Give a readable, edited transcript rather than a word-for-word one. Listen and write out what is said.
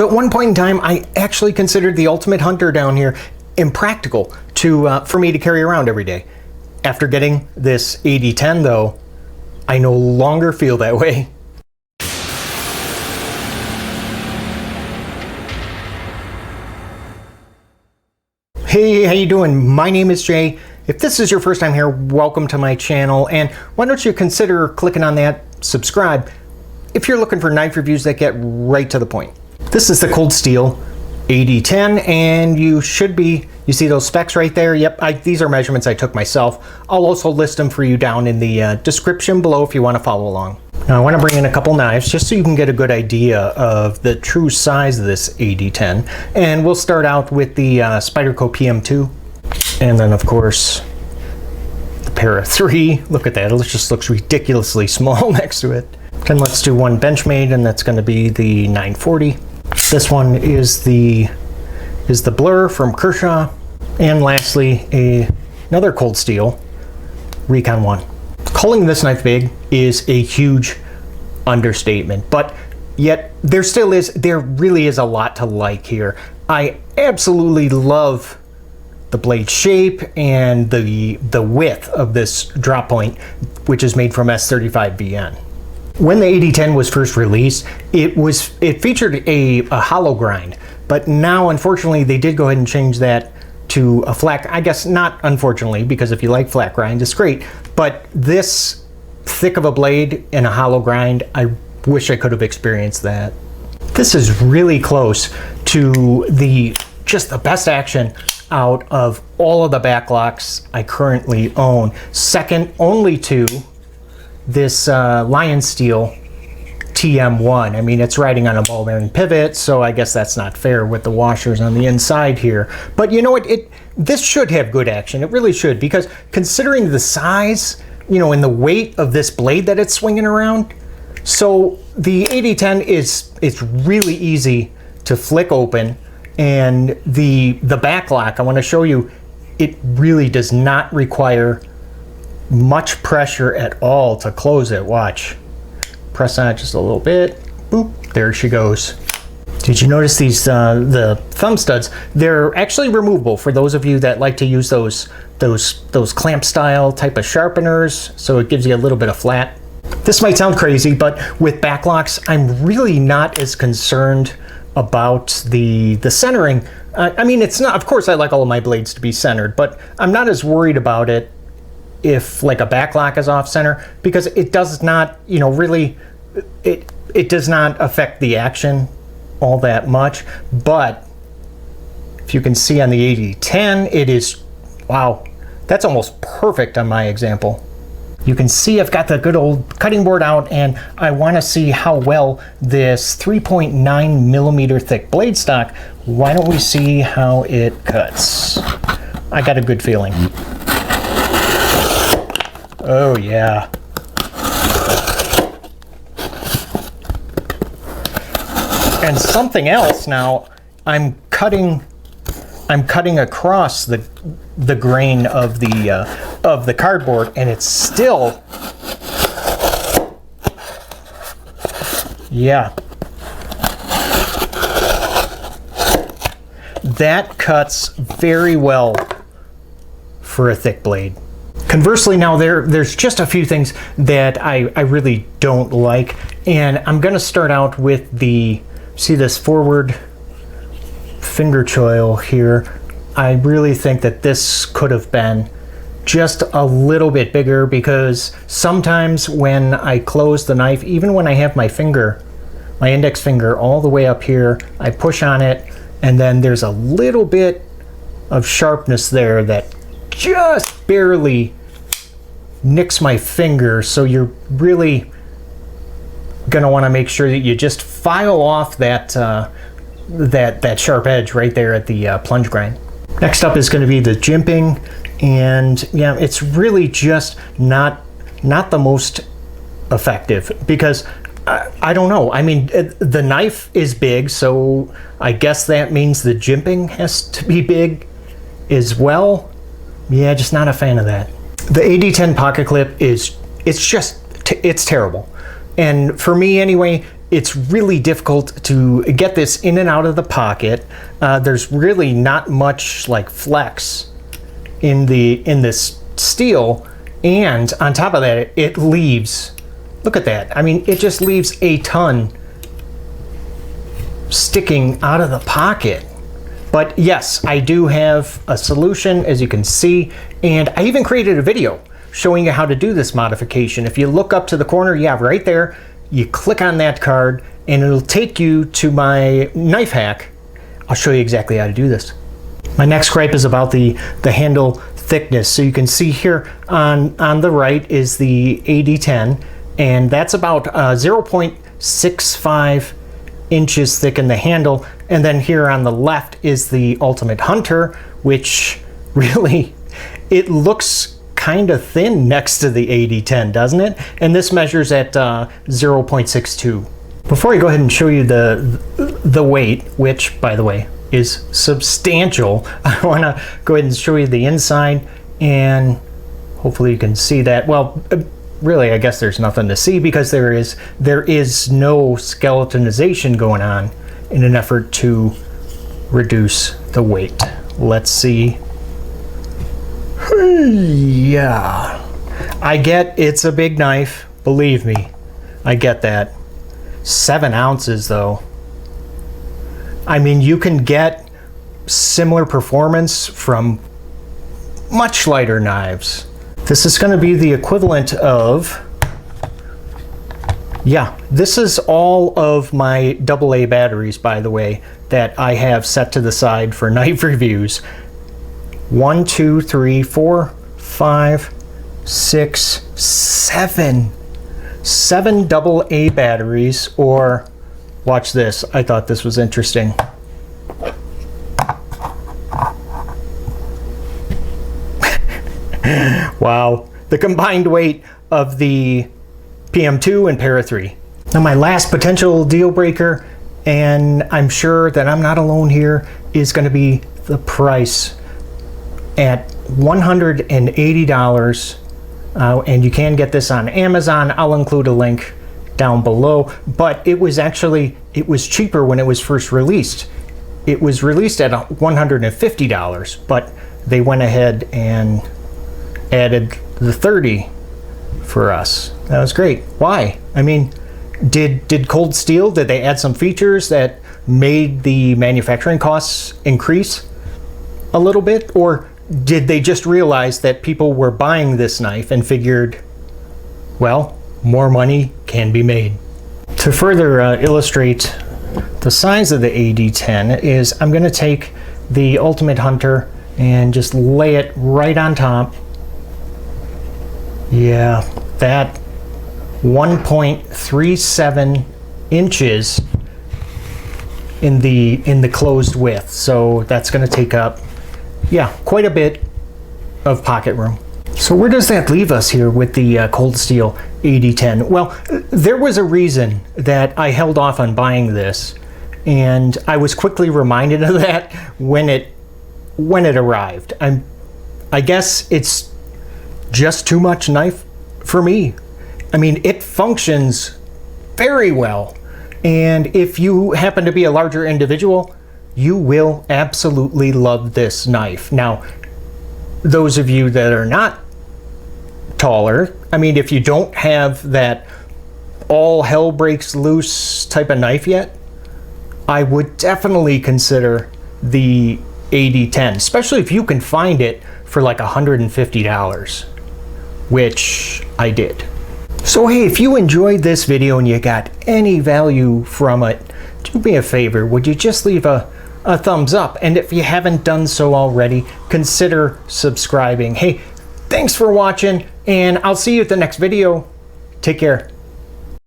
So at one point in time, I actually considered the Ultimate Hunter down here impractical for me to carry around every day. After getting this AD10 though, I no longer feel that way. Hey, how you doing? My name is Jay. If this is your first time here, welcome to my channel, and why don't you consider clicking on that subscribe if you're looking for knife reviews that get right to the point. This is the Cold Steel AD10, and you see those specs right there? Yep, these are measurements I took myself. I'll also list them for you down in the description below if you want to follow along. Now I want to bring in a couple knives just so you can get a good idea of the true size of this AD10. And we'll start out with the Spyderco PM2. And then of course, the Para 3. Look at that, it just looks ridiculously small next to it. Then let's do one Benchmade, and that's going to be the 940. This one is the Blur from Kershaw. And lastly, another Cold Steel Recon 1. Calling this knife big is a huge understatement, but yet there really is a lot to like here. I absolutely love the blade shape and the width of this drop point, which is made from S35VN. When the AD10 was first released, it featured a hollow grind, but now unfortunately they did go ahead and change that to a flat. I guess not unfortunately, because if you like flat grind, it's great. But this thick of a blade and a hollow grind, I wish I could have experienced that. This is really close to just the best action out of all of the backlocks I currently own. Second only to this Lion Steel TM1. I mean, it's riding on a ball bearing pivot, so I guess that's not fair with the washers on the inside here. But you know what? This should have good action. It really should, because considering the size, and the weight of this blade that it's swinging around, so the AD10 it's really easy to flick open, and the backlock, I want to show you, it really does not require much pressure at all to close it. Watch. Press on it just a little bit. Boop, there she goes. Did you notice these, the thumb studs? They're actually removable for those of you that like to use those clamp style type of sharpeners, so it gives you a little bit of flat. This might sound crazy, but with backlocks, I'm really not as concerned about the centering. I mean, it's not, of course I like all of my blades to be centered, but I'm not as worried about it if like a backlock is off center, because it does not, really, it does not affect the action all that much. But if you can see on the AD10, it is, wow, that's almost perfect on my example. You can see I've got the good old cutting board out, and I want to see how well this 3.9 millimeter thick blade stock, why don't we see how it cuts? I got a good feeling. Oh yeah. And something else now, I'm cutting across the grain of the cardboard, and it's still, yeah. That cuts very well for a thick blade. Conversely, now there's just a few things that I really don't like, and I'm going to start out with see this forward finger choil here. I really think that this could have been just a little bit bigger, because sometimes when I close the knife, even when I have my index finger all the way up here, I push on it, and then there's a little bit of sharpness there that just barely nicks my finger. So you're really gonna want to make sure that you just file off that sharp edge right there at the plunge grind. Next up is going to be the jimping, and yeah, it's really just not the most effective, because I don't know. I mean, the knife is big, so I guess that means the jimping has to be big as well. Yeah, just not a fan of that. The AD10 pocket clip it's terrible. And for me anyway, it's really difficult to get this in and out of the pocket. There's really not much like flex in this steel, and on top of that, it leaves, look at that. I mean, it just leaves a ton sticking out of the pocket. But yes, I do have a solution, as you can see, and I even created a video showing you how to do this modification. If you look up to the corner, yeah, right there, you click on that card and it'll take you to my knife hack. I'll show you exactly how to do this. My next gripe is about the handle thickness. So you can see here on the right is the AD10, and that's about 0.65 inches thick in the handle. And then here on the left is the Ultimate Hunter, which really, it looks kind of thin next to the AD10, doesn't it? And this measures at 0.62. Before I go ahead and show you the weight, which by the way is substantial, I want to go ahead and show you the inside, and hopefully you can see that. Well, really, I guess there's nothing to see because there is no skeletonization going on in an effort to reduce the weight. Let's see. Yeah, I get it's a big knife, believe me, I get that. 7 ounces though. I mean, you can get similar performance from much lighter knives. This is going to be the equivalent of, yeah, this is all of my AA batteries, by the way, that I have set to the side for knife reviews. 1, 2, 3, 4, 5, 6, 7. 7 AA batteries, or watch this. I thought this was interesting. Wow, the combined weight of the PM2 and Para 3. Now my last potential deal breaker, and I'm sure that I'm not alone here, is going to be the price at $180. And you can get this on Amazon. I'll include a link down below, but it was cheaper when it was first released. It was released at $150, but they went ahead and added the 30 for us. That was great. Why? I mean, did Cold Steel, did they add some features that made the manufacturing costs increase a little bit, or did they just realize that people were buying this knife and figured, well, more money can be made? To further illustrate the size of the AD10 is I'm going to take the Ultimate Hunter and just lay it right on top. Yeah, that 1.37 inches in the closed width. So that's going to take up, yeah, quite a bit of pocket room. So where does that leave us here with the Cold Steel AD10? Well, there was a reason that I held off on buying this, and I was quickly reminded of that when it arrived. I guess it's just too much knife for me. I mean, it functions very well, and if you happen to be a larger individual, you will absolutely love this knife. Now, those of you that are not taller, I mean, if you don't have that all hell breaks loose type of knife yet, I would definitely consider the AD10, especially if you can find it for like $150, which I did. So hey, if you enjoyed this video and you got any value from it, do me a favor, would you just leave a thumbs up? And if you haven't done so already, consider subscribing. Hey, thanks for watching, and I'll see you at the next video. Take care.